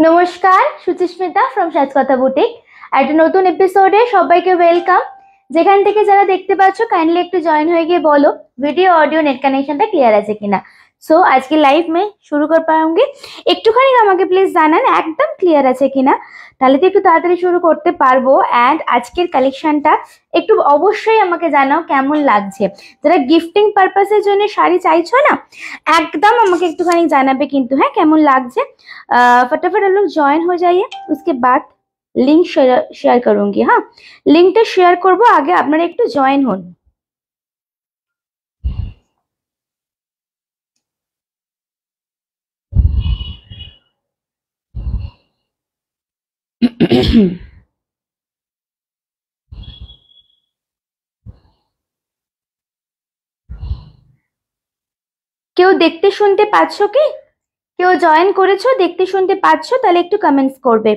নমস্কার, Suchismita from সাজকথা boutique. একটা নতুন এপিসোডে সবাইকে ওয়েলকাম। যেখান থেকে যারা দেখতে পাচ্ছ কাইন্ডলি একটু জয়েন হয়ে গিয়ে বলো ভিডিও ऑडियो नेट कनेक्शनটা ক্লিয়ার আছে কিনা। সো আজকে লাইভ में শুরু कर पाऊंगी। একটুখানি আমাকে প্লিজ জানান একদম ক্লিয়ার আছে কিনা, তাহলে তো একটু তাড়াতাড়ি শুরু করতে পারবো। অ্যান্ড আজকের কালেকশনটা একটু অবশ্যই আমাকে জানাও কেমন লাগছে। যারা गिफ्टिंग পারপাসের জন্য শাড়ি চাইছো না, একদম আমাকে একটুখানি জানাবে কিন্তু, হ্যাঁ কেমন লাগছে। फटाफट हम लोग ज्वाइन हो जाइए। उसके बाद लिंक शेयर करूंगी। हाँ, लिंकটা শেয়ার করব, আগে আপনারা একটু জয়েন হন। কেউ দেখতে শুনতে পাচ্ছো কি? কেউ জয়েন করেছো, দেখতে শুনতে পাচ্ছো? তাহলে একটু কমেন্টস করবে।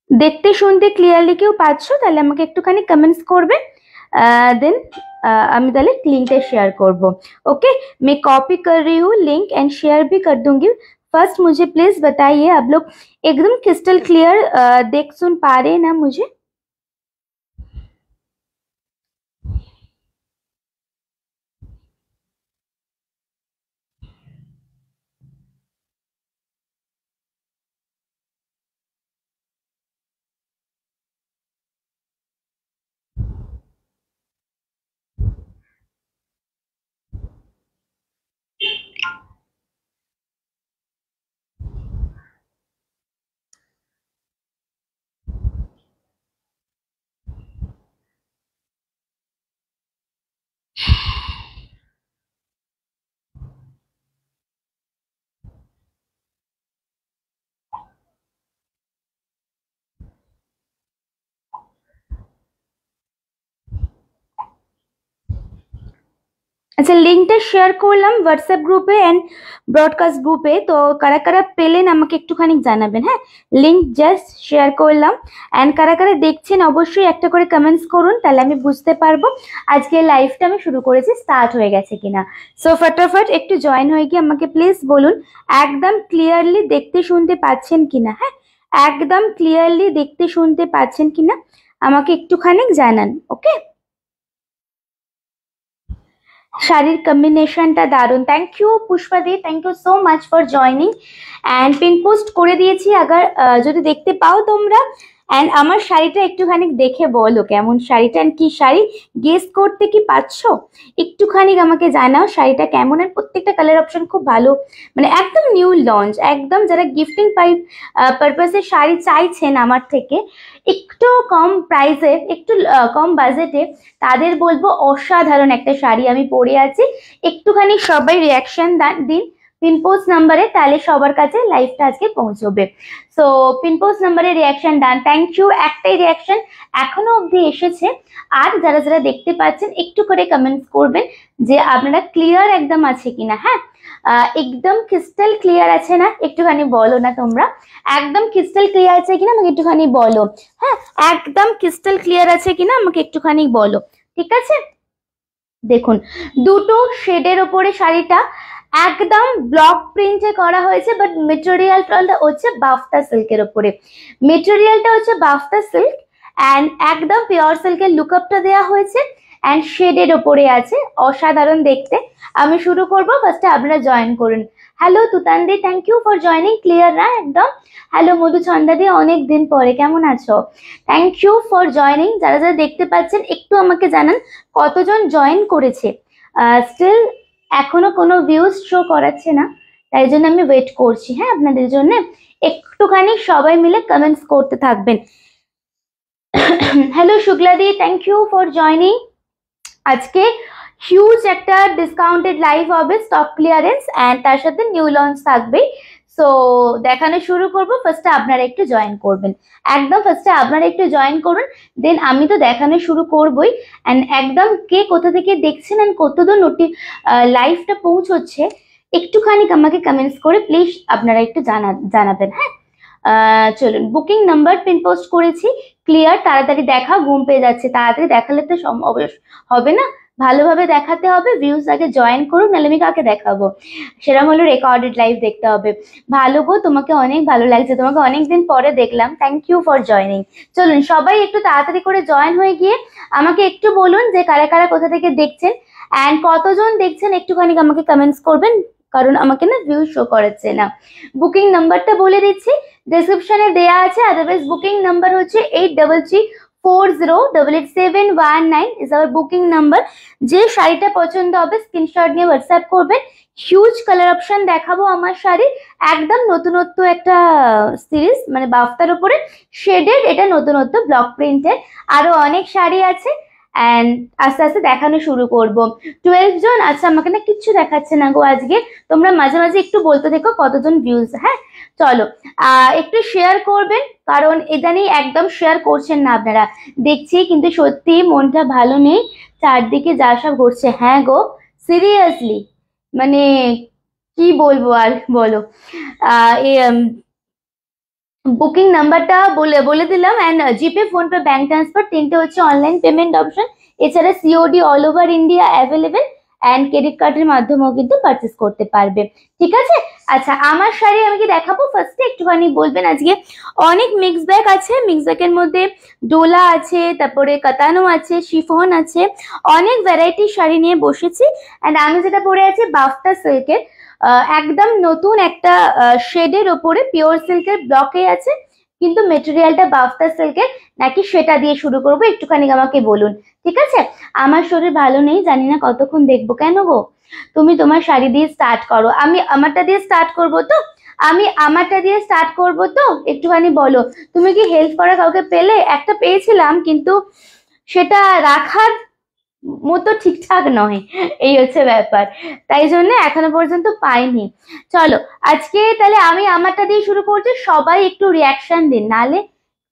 দেখতে শুনতে ক্লিয়ারলি কেউ পাচ্ছো তাহলে আমাকে একটুখানি কমেন্টস করবে। देन আমি তাহলে লিংকটা শেয়ার করব। ओके, मैं कॉपी कर रही हूँ लिंक एंड शेयर भी कर दूंगी। फर्स्ट मुझे प्लीज बताइए आप लोग एकदम क्रिस्टल क्लियर देख सुन पा रहे हैं ना मुझे? আচ্ছা, লিংকটা শেয়ার করলাম হোয়াটসঅ্যাপ গ্রুপে এন্ড ব্রডকাস্ট গ্রুপে। তো কারা কারা পেলেন আমাকে একটুখানি জানাবেন। হ্যাঁ, লিংক জাস্ট শেয়ার করলাম এন্ড কারা কারা দেখছেন অবশ্যই একটা করে কমেন্টস করুন, তাহলে আমি বুঝতে পারবো আজকে লাইভটা আমি শুরু করেছি স্টার্ট হয়ে গেছে কিনা। সো ফটাফট একটু জয়েন হয়ে গিয়ে আমাকে প্লিজ বলুন একদম ক্লিয়ারলি দেখতে শুনতে পাচ্ছেন কিনা। হ্যাঁ, একদম ক্লিয়ারলি দেখতে শুনতে পাচ্ছেন কিনা আমাকে একটুখানি জানান। ওকে, শাড়ির কম্বিনেশনটা দারুন। থ্যাংক ইউ পুষ্পাদি, thank you so much for joining. And pin post করে দিয়েছি, আগার যদি দেখতে পাও তোমরা। অ্যান্ড আমার শাড়িটা একটুখানি দেখে বলো কেমন শাড়িটা, অ্যান্ড কি শাড়ি গেস করতে কি পাচ্ছো একটুখানি আমাকে জানাও শাড়িটা কেমন। আর প্রত্যেকটা কালার অপশন খুব ভালো, মানে একদম নিউ লঞ্চ। একদম যারা গিফটিং পারপাসে শাড়ি চাইছেন আমার থেকে একটু কম প্রাইসে, একটু কম বাজেটে, তাদের বলবো অসাধারণ একটা শাড়ি আমি পরে আছি। একটুখানি সবাই রিয়াকশন দিন পিন পোস্ট নাম্বারে, তাহলে সবার কাছে লাইভটা আজকে পৌঁছবে। সো পিন পোস্ট নাম্বারে রিয়াকশন ডান। থ্যাংক ইউ, একটাই রিয়াকশন এখনো অবধি এসেছে। আর যারা যারা দেখতে পাচ্ছেন একটু করে কমেন্টস করবেন যে আপনারা ক্লিয়ার একদম আছে কিনা। হ্যাঁ, একদম ক্রিস্টাল ক্লিয়ার আছে না একটুখানি বলো না তোমরা। একদম ক্রিস্টাল ক্লিয়ার আছে কিনা আমাকে একটুখানি বলো। হ্যাঁ, একদম ক্রিস্টাল ক্লিয়ার আছে কিনা আমাকে একটুখানি বলো। ঠিক আছে, দেখুন দুটো শেডের ওপরে শাড়িটা একদম ব্লক প্রিন্টে করা হয়েছে, বাট মেটেরিয়ালটা হচ্ছে বাফতা সিল্কের ওপরে। মেটেরিয়ালটা হচ্ছে বাফতা সিল্ক অ্যান্ড একদম পিওর সিল্কের লুকআপটা দেওয়া হয়েছে অ্যান্ড শেডের ওপরে আছে, অসাধারণ দেখতে। আমি শুরু করব, ফার্স্টে আপনারা জয়েন করুন। হ্যালো তুতানদি, thank you for joining. Clear না একদম? হ্যালো মধুচন্দাদি, অনেক দিন পরে, কেমন আছো? Thank you for joining. যারা যারা দেখতে পাচ্ছেন একটু আমাকে জানান কতজন জয়েন করেছে। স্টিল এখনো কোনো ভিউজ শো করাচ্ছে না, তাই জন্য আমি ওয়েট করছি। হ্যাঁ, আপনাদের জন্য একটুখানি সবাই মিলে কমেন্টস করতে থাকবেন। হ্যালো শুক্লাদি, থ্যাংক ইউ ফর জয়নিং। আজকে হিউজ একটা ডিসকাউন্টেড লাইভ হবে, স্টক ক্লিয়ারেন্স অ্যান্ড তার সাথে নিউ লঞ্চ থাকবে। সো দেখানো শুরু করব, ফার্স্টে আপনারা একটু জয়েন করবেন। একদম ফার্স্টে আপনারা একটু জয়েন করুন, দেন আমি তো দেখানো শুরু করবই। অ্যান্ড একদম কে কোথা থেকে দেখছেন অ্যান্ড কতদূর লাইভটা পৌঁছচ্ছে একটুখানি আমাকে কমেন্টস করে প্লিজ আপনারা একটু জানাবেন। হ্যাঁ, চলুন বুকিং নাম্বার পিন পোস্ট করেছি, ক্লিয়ার। তাড়াতাড়ি দেখা, ঘুম পেয়ে যাচ্ছে, তাড়াতাড়ি দেখালে তো হবে না, ভালোভাবে দেখাতে হবে, ভিউজ আগে জয়েন করুক, নাহলে আমি কাকে দেখাবো, সেরকম হলো রেকর্ডেড লাইভ দেখতে হবে। ভালো গো, তোমাকে অনেক ভালো লাগছে, তোমাকে অনেকদিন পরে দেখলাম, থ্যাংক ইউ ফর জয়নিং। চলুন সবাই একটু তাড়াতাড়ি করে জয়েন হয়ে গিয়ে আমাকে একটু বলুন যে কারা কারা কোথা থেকে দেখছেন অ্যান্ড কতজন দেখছেন, একটুখানি আমাকে কমেন্টস করবেন, কারণ আমাকে না ভিউ শো করাচ্ছে না। বুকিং নাম্বারটা বলে দিচ্ছি, ডেসক্রিপশনে দেয়া আছে, আদারওয়াইজ বুকিং নাম্বার হচ্ছে 8334088719 ইজ আওয়ার বুকিং নাম্বার। যে শাড়িটা পছন্দ হবে স্ক্রিনশট নিয়ে হোয়াটসঅ্যাপ করবেন। হিউজ কালার অপশন দেখাবো আমার শাড়ির, একদম নতুনত্ব একটা সিরিজ, মানে বাফতার উপরে শেডেড, এটা নতুনত্ব ব্লক প্রিন্টের, আরো অনেক শাড়ি আছে অ্যান্ড আস্তে আস্তে দেখানো শুরু করব। 12 জন, আচ্ছা আমাকে না কিচ্ছু দেখাচ্ছে না গো আজকে, তোমরা মাঝে মাঝে একটু বলতে দেখো কতজন ভিউজ। হ্যাঁ চলো, একটু শেয়ার করবেন, কারণ ইদানিং একদম শেয়ার করছেন না আপনারা, দেখছি কিন্তু সত্যি মনটা ভালো নেই, চারদিকে যা সব ঘটছে। হ্যাঁ গো সিরিয়াসলি, মানে কি বলবো আর, বলো। বুকিং নাম্বারটা বলে দিলাম and GPay, PhonePe, bank transfer তিনটে হচ্ছে অনলাইন পেমেন্ট অপশন, এছাড়া COD all over India available and credit কার্ডের মাধ্যমেও কিন্তু পারচেস করতে পারবে। ঠিক আছে, আচ্ছা আমার শাড়ি আমি কি দেখাবো, ফার্স্টে একটুখানি বলবেন। আজকে অনেক মিক্স ব্যাগ আছে, মিক্স ব্যাগের মধ্যে ডোলা আছে, তারপরে কাতানো আছে, শিফন আছে, অনেক ভ্যারাইটি শাড়ি নিয়ে বসেছি। অ্যান্ড আমি যেটা পরে আছি বাফতা সিল্কের, একদম নতুন একটা শেডের ওপরে পিওর সিল্কের ব্লকে আছে, কিন্তু মেটেরিয়ালটা বাফতা সিল্কের নাকি সেটা দিয়ে শুরু করবো, একটুখানি আমাকে বলুন। ঠিক আছে, আমার শরীর ভালো নেই, জানি না কতক্ষণ দেখবো। কেন গো, তুমি তোমার শাড়ি দিয়ে স্টার্ট করো, আমি আমারটা দিয়ে স্টার্ট করবো তো, একটুখানি বলো। তুমি কি হেল্প করা কাউকে পেলে? একটা পেয়েছিলাম, কিন্তু সেটা রাখার মতো ঠিকঠাক নয়, এই হচ্ছে ব্যাপার, তাই জন্য এখনো পর্যন্ত পাইনি। চলো আজকে তাহলে আমি আমারটা দিয়ে শুরু করছি, সবাই একটু রিয়াকশন দিন, নালে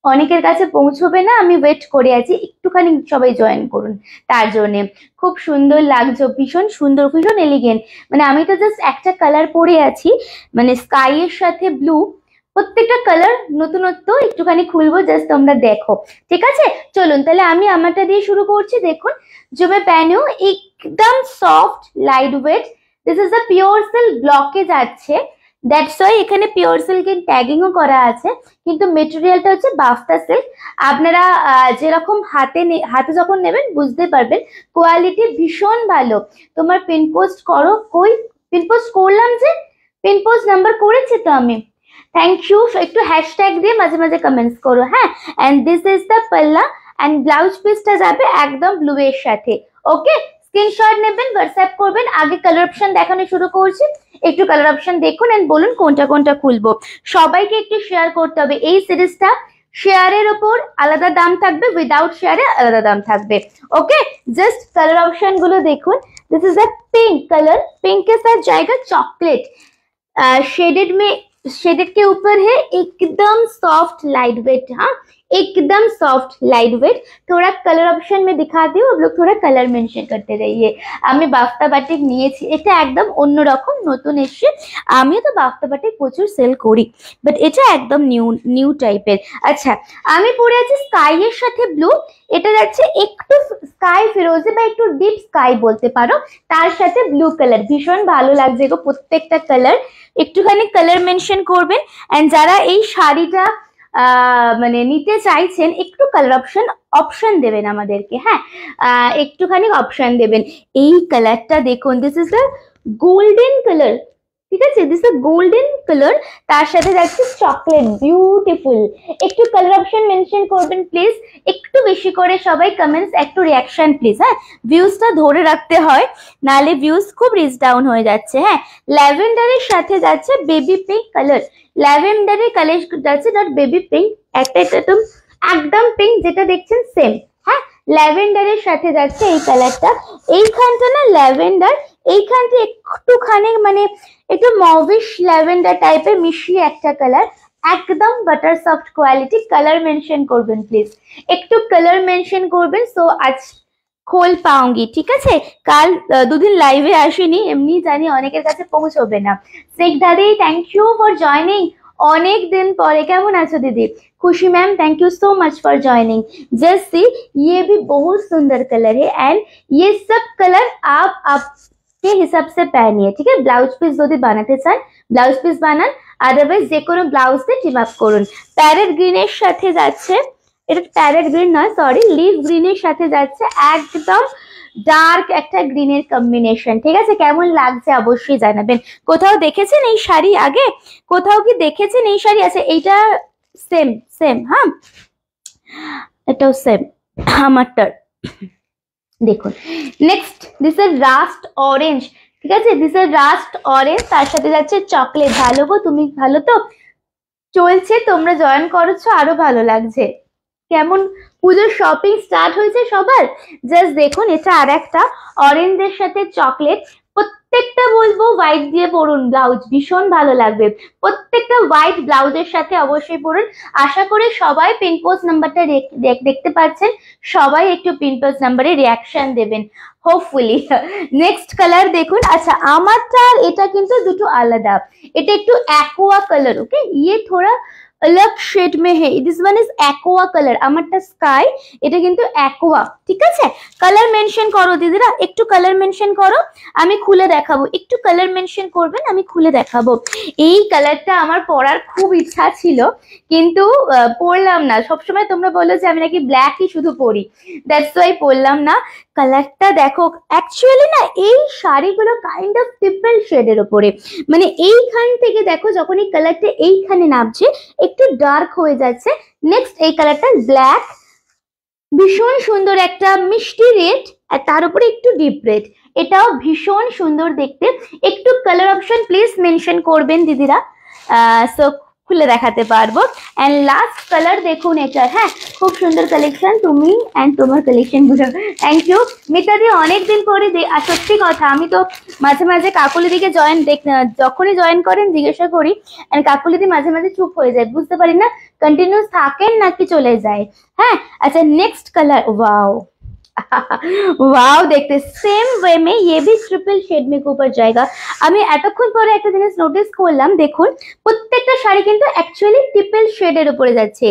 অনেকের কাছে পৌঁছবে না, আমি ওয়েট করে আছি, একটুখানি সবাই জয়েন করুন। তার জন্য খুব সুন্দর লাগছে, ভীষণ সুন্দর, ভীষণ এলিগেন্ট, মানে আমি তো জাস্ট একটা কালার পরে আছি, মানে স্কাই এর সাথে ব্লু, প্রত্যেকটা কালার নতুনত্ব, একটুখানি খুলবো, জাস্ট তোমরা দেখো। ঠিক আছে, চলুন তাহলে আমি আমারটা দিয়ে শুরু করছি। দেখুন जो मैं पहनी हूँ एकदम soft light weight, this is the pure silk ব্লকে যাচ্ছে, দ্যাটস ওয়াই এখানে পিওর সিল্কের ট্যাগিংও করা আছে, কিন্তু মেটেরিয়ালটা হচ্ছে বাফতা সিল্ক। আপনারা যেরকম হাতে যখন নেবেন বুঝতে পারবেন, কোয়ালিটি ভীষণ ভালো। তোমার পিন পোস্ট করো, কই পিন পোস্ট করলাম যে, পিন পোস্ট নাম্বার করেছি তো আমি, থ্যাংক ইউ। একটু হ্যাশট্যাগ দিয়ে মাঝে মাঝে কমেন্টস করো। হ্যাঁ, অ্যান্ড দিস ইজ দ্য পাল্লা অ্যান্ড ব্লাউজ পিসটা যাবে একদম ব্লু এর সাথে। ওকে, স্ক্রিনশট নেবেন, হোয়াটসঅ্যাপ করবেন। আগে কালার অপশন দেখানো শুরু করছি, একটু কালার অপশন দেখুন এন্ড বলুন কোনটা কোনটা খুলবো। সবাইকে একটু শেয়ার করতে হবে এই সিরিজটা, শেয়ারের ওপর আলাদা দাম থাকবে, উইদাউট শেয়ারে আলাদা দাম থাকবে। ओके, जस्ट कलर ऑप्शन गुलो देखुन, this is a pink colour, pink के साथ जाएगा चॉकलेट, शेडेड में, शेडेड के ऊपर है एकदम सॉफ्ट लाइट वेट। हाँ, एकदम सॉफ्ट लाइट वेट। थोड़ा कलर ऑप्शन में दिखाती हूँ, आप लोग थोड़ा कलर मेंशन करते रहिए। আমি বাফতা বাটিক নিয়েছি, এটা একদম অন্যরকম, নতুন এসে, আমিও তো বাফতা বাটিক প্রচুর সেল করি, বাট এটা একদম নিউ টাইপের। আচ্ছা, আমি পরে আছি স্কাই এর সাথে ব্লু, এটা যাচ্ছে একটু স্কাই ফিরোজি বা একটু ডিপ স্কাই বলতে পারো, তার সাথে ব্লু কালার, ভীষণ ভালো লাগছে গো প্রত্যেকটা কালার। একটুখানি কালার মেনশন করবেন, এন্ড যারা এই শাড়িটা মানে নিতে চাইছেন একটু কালার অপশন দেবেন আমাদেরকে। হ্যাঁ, একটুখানি অপশন দেবেন। এই কালারটা দেখুন, this is the golden colour, ঠিক আছে, দিস ইজ গোল্ডেন কালার, তার সাথে যাচ্ছে চকলেট, বিউটিফুল। একটু কালার অপশন মেনশন করবেন প্লিজ, একটু বেশি করে সবাই কমেন্টস, একটু রিয়াকশন প্লিজ। হ্যাঁ, ভিউজটা ধরে রাখতে হয়, নালে ভিউজ খুব রিচ ডাউন হয়ে যাচ্ছে। হ্যাঁ, ল্যাভেন্ডারের সাথে যাচ্ছে বেবি পিঙ্ক কালার, ল্যাভেন্ডারের কালার যাচ্ছে নট বেবি পিঙ্ক, একটা একদম পিঙ্ক যেটা দেখছেন সেম। হ্যাঁ, ল্যাভেন্ডারের সাথে যাচ্ছে এই কালারটা, এইখানটা না ল্যাভেন্ডার, এইখানটা একটুখানি মানে একটু মভিশ ল্যাভেন্ডার টাইপের মিশিয়ে একটা কালার, একদম butter soft quality. Colour mention করবেন প্লিজ, একটু কালার মেনশন করবেন। সো আজ খোল পাউঙ্গি, ঠিক আছে, কাল দুদিন লাইভে আসিনি, এমনি জানি অনেকের কাছে পৌঁছবে না। স্নেক দাদি, থ্যাংক ইউ ফর জয়নিং, অনেক দিন পরে। কেমন আছো দিদি? खुशी ma'am thank you so much for joining. Just see ये भी बहुत सुंदर कलर है एंड ये सब कलर आप आपके हिसाब से पहनिए, ठीक है। ब्लाउज पिस যদি বানাতে চান ব্লাউজ পিস বানান, আদারওয়াইজ যে কোনো ব্লাউজ দিয়ে টিম আপ করুন। প্যারেট গ্রিনের সাথে যাচ্ছে, এটা প্যারেট গ্রিন নয় সরি, লিভ গ্রিনের সাথে যাচ্ছে একদম ডার্ক একটা গ্রিনের কম্বিনেশন, ঠিক আছে। কেমন লাগছে অবশ্যই জানাবেন। কোথাও দেখেছেন এই শাড়ি আগে? কোথাও কি দেখেছেন এই শাড়ি? আচ্ছা এইটা সেম সেম, হ্যাঁ এটাও সেম আমারটার। দেখুন next this is rushed orange, ঠিক আছে, দিস ইজ রাস্ট অরেঞ্জ, তার সাথে যাচ্ছে চকলেট। ভালো গো, তুমি ভালো তো? চলছে, তোমরা জয়েন করেছো, আরো ভালো লাগছে। কেমন পুজোর শপিং স্টার্ট হয়েছে সবার? জাস্ট দেখুন এটা আর একটা অরেঞ্জের সাথে চকলেট। প্রত্যেকটা বলবো হোয়াইট দিয়ে পরুন ব্লাউজ, ভীষণ ভালো লাগবে। প্রত্যেকটা হোয়াইট ব্লাউজের সাথে অবশ্যই পরুন। আশা করি সবাই পিনপোস্ট নাম্বারটা দেখতে পাচ্ছেন, সবাই একটু পিনপোস্ট নাম্বারে রিয়াকশন দেবেন হোপফুলি। নেক্সট কালার দেখুন। আচ্ছা আমারটা এটা কিন্তু দুটো আলাদা, এটা একটু অ্যাকোয়া কালার, ওকে, ইয়ে থোড়া अलग शेड में है, this one is aqua colour, আমারটা স্কাই, এটা কিন্তু অ্যাকোয়া, ঠিক আছে। কালার মেনশন করো দিদিরা, একটু কালার মেনশন করো, আমি খুলে দেখাবো। একটু কালার মেনশন করবেন, আমি খুলে দেখাবো। এই কালারটা আমার পরার খুব ইচ্ছা ছিল কিন্তু পরলাম না। সবসময় তোমরা বলো যে আমি নাকি ব্ল্যাকই শুধু পরি, দ্যাটস ওয়াই পরলাম না। কালারটা দেখো, অ্যাকচুয়ালি না এই শাড়িগুলো কাইন্ড অফ ট্রিপল শেডের উপরে, মানে এইখান থেকে দেখো যখন এই কালারটা এইখানে নামছে একটু ডার্ক হয়ে যাচ্ছে। নেক্সট এই কালারটা ব্ল্যাক, ভীষণ সুন্দর একটা মিষ্টি রেড আর তার উপরে একটু ডিপ রেড, এটাও ভীষণ সুন্দর দেখতে। একটু কালার অপশন প্লিজ মেনশন করবেন দিদিরা, সো খুলে দেখাতে পারবো। এন্ড লাস্ট কালার দেখুন এটা, হ্যাঁ খুব সুন্দর কালেকশন, তুমি এন্ড তোমার কালেকশন গুলো থ্যাংক ইউ মিতা দি, অনেকদিন পরে। আর সত্যি কথা আমি তো মাঝে মাঝে কাকুলি দিকে যখনই জয়েন করেন জিজ্ঞাসা করি, এন্ড কাকুলি দি মাঝে মাঝে চুপ হয়ে যায়, বুঝতে পারি না কন্টিনিউস থাকেন নাকি চলে যায়। হ্যাঁ আচ্ছা নেক্সট কালার, वाओ वाओ, देखते सेम वे में ये भी ट्रिपल शेड में ऊपर जाएगा। আমি এতক্ষণ পরে একটা জিনিস নোটিস করলাম, দেখুন প্রত্যেকটা শাড়ি কিন্তু অ্যাকচুয়ালি ট্রিপল শেডের উপরে যাচ্ছে।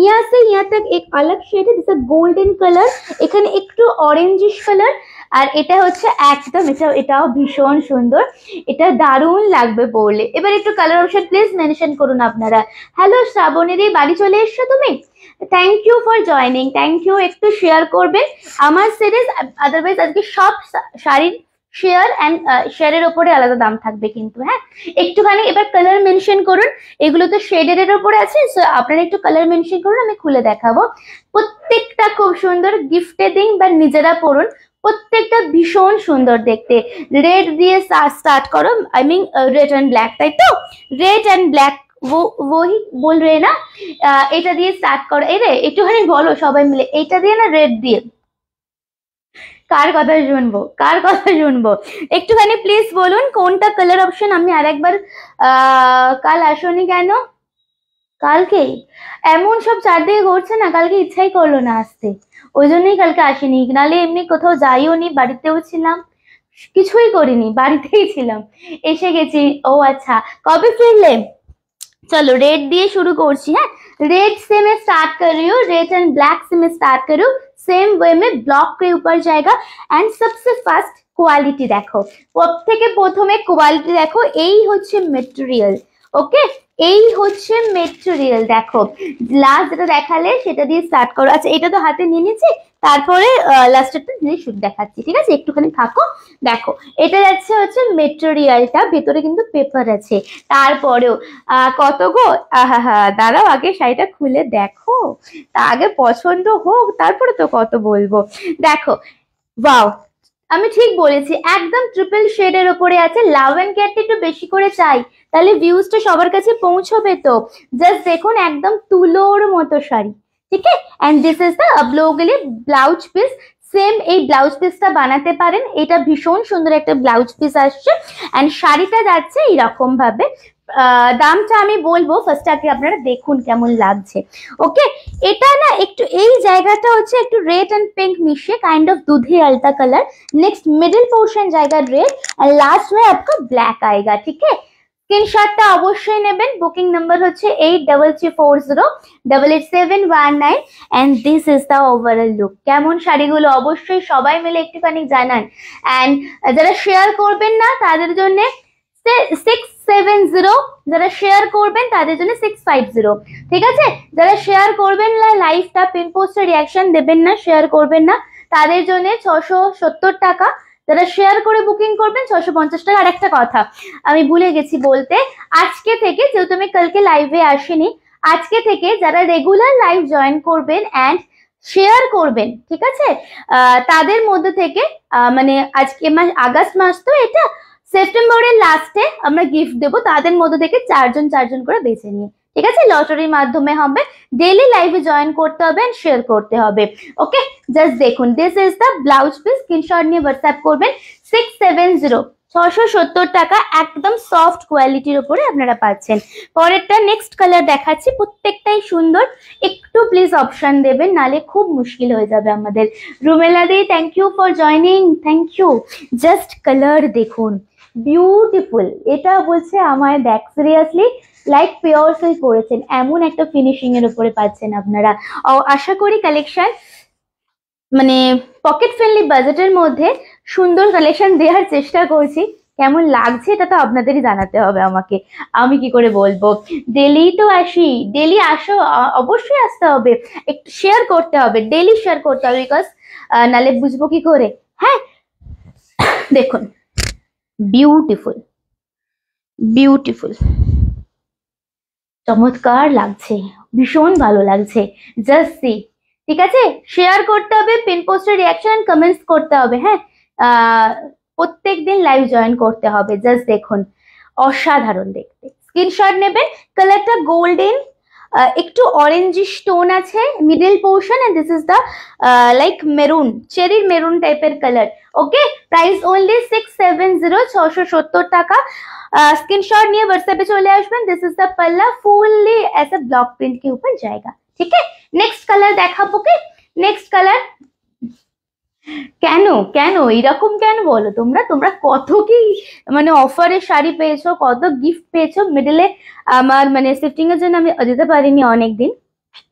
यहाँ से यहाँ तक एक अलग शेड है, जैसे গোল্ডেন কালার, এখানে একটু অরেঞ্জিশ কালার, আর এটা হচ্ছে একদম এটাও ভীষণ সুন্দর, এটা দারুণ লাগবে পরলে। এবার একটু কালার অপশন প্লিজ মেনশন করুন আপনারা। হ্যালো শ্রাবণী দি, বাড়ি চলে এসছো তুমি? Thank you for joining, thank you. একটু শেয়ার করবেন আমার সিরিজ, আদারওয়াইজ আজকে সব শাড়ির শেয়ার এন্ড শেয়ারের উপরে আলাদা দাম থাকবে কিন্তু, হ্যাঁ একটুখানি এবার কালার মেনশন করুন। এগুলো তো শেডের উপরে আছে, সো আপনারা একটু কালার মেনশন করুন, আমি খুলে দেখাবো। প্রত্যেকটা খুব সুন্দর, গিফটে দিন বা নিজেরা পরুন, প্রত্যেকটা ভীষণ সুন্দর দেখতে। রেড দিয়ে স্টার্ট করো, I mean red and black, তাই তো? রেড এন্ড ব্ল্যাক वही बोल रहे ना, এটা দিয়ে স্টার্ট করো। এই রে একটুখানি বলো সবাই মিলে, এইটা দিয়ে না রেড দিয়ে? কার কথা শুনবো, কার কথা শুনবো একটুখানি প্লিজ বলুন কোনটা কালার অপশন। আমি আরেকবার কাল আসোনি কেন? কালকে এমন সব চারদিকে ঘুরছে না, কালকে ইচ্ছাই করলো না আসতে, ওই জন্যই কালকে আসিনি। নালে এমনি কোথাও যাইও নি, বাড়িতেও ছিলাম, কিছুই করিনি, বাড়িতেই ছিলাম, এসে গেছি। ও আচ্ছা কবে ফিরলে? चलो रेड दिए शुरू করছি। হ্যাঁ रेड से मैं स्टार्ट कर रही हूँ, रेड एंड ब्लैक से मैं स्टार्ट कर रही हूँ, सेम वे में ब्लॉक के ऊपर जाएगा। एंड सबसे फार्स्ट কোয়ালিটি দেখো, প্রত্যেকে প্রথমে কোয়ালিটি দেখো, এই হচ্ছে মেটেরিয়াল, ওকে এই হচ্ছে মেটেরিয়াল। দেখো লাস্ট যেটা দেখালে সেটা দিয়ে স্টার্ট করো। আচ্ছা এটা তো হাতে নিয়ে নিয়েছি, তারপরে লাস্টেরটা জিনিস শুধু দেখাচ্ছি, ঠিক আছে একটুখানি থাকো। দেখো এটা যাচ্ছে হচ্ছে মেটেরিয়ালটা, ভেতরে কিন্তু পেপার আছে। তারপরেও কত গো, আহা দাঁড়াও আগে শাড়িটা খুলে দেখো, তা আগে পছন্দ হোক তারপরে তো কত বলবো। দেখো ওয়াও, আমি ঠিক বলেছি, একদম ট্রিপল শেডের উপরে আছে। লাভ এন্ড কেয়ারটা একটু বেশি করে চাই, তাহলে ভিউজটা সবার কাছে পৌঁছবে। তো জাস্ট দেখুন একদম তুলোর মতো শাড়ি, ঠিক আছে। এন্ড দিস ইজ দ্য आप लोगों के लिए ব্লাউজ পিস। সেম এই ব্লাউজ পিসটা বানাতে পারেন, এটা ভীষণ সুন্দর একটা ব্লাউজ পিস আসছে। এন্ড শাড়িটা যাচ্ছে এইরকম ভাবে। দামটা আমি বলবো, ফার্স্ট আগে আপনারা দেখুন কেমন লাগছে, ওকে। এটা না একটু এই জায়গাটা হচ্ছে একটু रेड एंड पिंक मिशिए, काइंड ऑफ दूधी अल्टा कलर। नेक्स्ट मिडिल पोर्शन जाएगा रेड एंड लास्ट में आपका ब्लैक आएगा, ठीक है। স্ক্রিনশটটা অবশ্যই নেবেন। বুকিং নাম্বার হচ্ছে 8340888719 and this is the overall look. কেমন শাড়িগুলো অবশ্যই সবাই মিলে একটুখানি জানান। অ্যান্ড যারা শেয়ার করবেন না তাদের জন্য 670, যারা শেয়ার করবেন তাদের জন্য 650, ঠিক আছে? যারা শেয়ার করবেন না লাইভটা, পিন পোস্টে রিয়াকশন দেবেন না, শেয়ার করবেন না, তাদের জন্য 670 টাকা। যারা শেয়ার করে বুকিং করবেন 650 টাকা। আর একটা কথা আমি ভুলে গেছি বলতে, আজকে থেকে, যেহেতু আমি কালকে লাইভে আসিনি, আজকে থেকে যারা রেগুলার লাইভ জয়েন করবেন অ্যান্ড শেয়ার করবেন, ঠিক আছে, তাদের মধ্যে থেকে মানে আজকে মাস, আগস্ট মাস তো, এটা সেপ্টেম্বরের লাস্টে আমরা গিফট দেবো, তাদের মধ্যে থেকে চারজন করে বেছে নিয়ে, ঠিক আছে? লটারির মাধ্যমে হবে। ডেইলি লাইভে জয়েন করতে হবে, শেয়ার করতে হবে। ওকে, জাস্ট দেখুন, this is the blouse piece. Screenshot নিয়ে হোয়াটসঅ্যাপ করবেন। 670, 670 টাকা, একদম সফট কোয়ালিটির উপরে আপনারা পাচ্ছেন। পরেরটা নেক্সট কালার দেখাচ্ছি, প্রত্যেকটাই সুন্দর। একটু প্লিজ অপশন দেবেন, নালে খুব মুশকিল হয়ে যাবে আমাদের। Rumela di, thank you for joining, thank you. Just colour দেখুন, বিউটিফুল। এটা বলছে আমায় দেখ, সিরিয়াসলি লাইক পিওর সিল্ক পরেছেন, এমন একটা ফিনিশিং এর উপরে পাচ্ছেন আপনারা। আশা করি কালেকশন মানে পকেট ফ্রেন্ডলি বাজেটের মধ্যে সুন্দর কালেকশন দেওয়ার চেষ্টা করছি। কেমন লাগছে এটা তো আপনাদেরই জানাতে হবে আমাকে, আমি কি করে বলবো। ডেলি তো আসি, ডেলি আসো, অবশ্যই আসতে হবে, একটু শেয়ার করতে হবে, ডেলি শেয়ার করতে হবে, বিকজ নালে বুঝবো কি করে। হ্যাঁ, দেখুন, বিউটিফুল, বিউটিফুল, চমৎকার লাগছে, ভীষণ ভালো লাগছে। জাস্ট সি, ঠিক আছে? শেয়ার করতে হবে, পিন পোস্টের রিয়াকশন, কমেন্টস করতে হবে। হ্যাঁ, প্রত্যেক দিন লাইভ জয়েন করতে হবে। জাস্ট দেখুন, অসাধারণ দেখতে। স্ক্রিনশট নেবেন। কালারটা গোল্ডেন, একটু অরেঞ্জিশ টোন আছে middle portion, and this is the like maroon, cherry maroon টাইপের কালার। ওকে, প্রাইস ओनली 670, 670 টাকা। स्क्रीनशॉट নিয়ে व्हाट्सएप চলে আসবেন। दिस इज द पल्ला, फुल्ली ऐसे ब्लॉक प्रिंट के ऊपर जाएगा, ठीक है? नेक्स्ट कलर দেখাবো কি? Next colour. কেন কেন এরকম কেন বলো তোমরা? তোমরা কত কি মানে অফারে শাড়ি পেয়েছো, কত গিফট পেয়েছো, মিডলে আমার মানে শিফটিং এর জন্য আমি দিতে পারিনি অনেকদিন,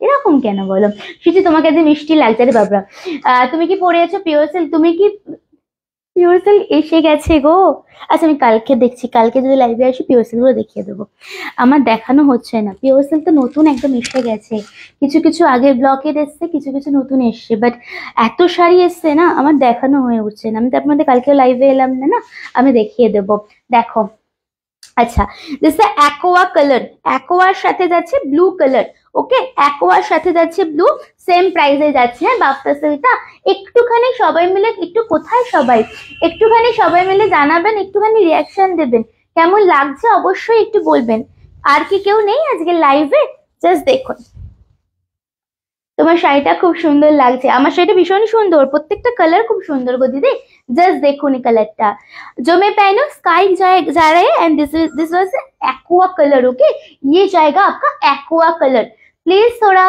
এরকম কেন বলো? শিশি, তোমাকে যে মিষ্টি লাগছে রে বাবরা। তুমি কি পরেছো পিওর সিল্ক? তুমি কি পিওর সিল্ক এসে গেছে গো? আচ্ছা, আমি কালকে দেখছি, কালকে যদি লাইভে আসি পিওর সিল্ক গুলো দেখিয়ে দেবো। আমার দেখানো হচ্ছে না, পিওর সিল্ক তো নতুন একদম এসে গেছে। কিছু কিছু আগের ব্লকের এসছে, কিছু কিছু নতুন এসছে, বাট এত শাড়ি এসছে না, আমার দেখানো হয়ে উঠছে না। আমি তো আপনাদের কালকে লাইভে এলাম না, না আমি দেখিয়ে দেবো। দেখো, আচ্ছা, this is aqua colour, acquire সাথে যাচ্ছে ব্লু কালার। ওকে, অ্যাকোয়ার সাথে যাচ্ছে ব্লু, সেম প্রাইসে যাচ্ছে। হ্যাঁ, বাফটা সিল্কটা একটুখানি সবাই মিলে, একটু কোথায় সবাই, একটুখানি সবাই মিলে জানাবেন, একটুখানি রিয়াকশন দেবেন, কেমন লাগছে অবশ্যই একটু বলবেন। আর কি কেউ নেই আজকে লাইভে? জাস্ট দেখুন, তোমার শাড়িটা খুব সুন্দর লাগছে। আমার শাড়িটা भीषण সুন্দর, প্রত্যেকটা কালার খুব সুন্দর গো দিদি। জাস্ট দেখুন এই কালারটা, जो मैं पहनू स्काई जा रहे हैं, and this was aqua colour. Okay, ये जाएगा आपका एक्वा कलर। प्लीज थोड़ा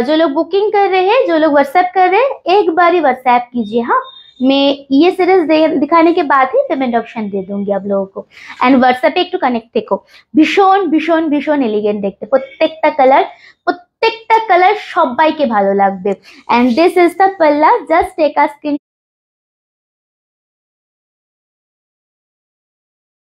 जो लोग बुकिंग कर रहे हैं, जो लोग व्हाट्सएप कर रहे हैं, एक बार ही व्हाट्सएप कीजिए। हाँ, मैं ये सीरीज दिखाने के बाद ही पेमेंट ऑप्शन दे दूंगी आप लोगों को। एंड व्हाट्सएप पे एक कनेक्ट देखो, भीषण भीषण भीषण एलिगेंट देखते, প্রত্যেকটা কালার, প্রত্যেকটা কালার সবাইকে ভালো লাগবে। এন্ড দিস ইজ দ্য পাল্লা। Just take a screen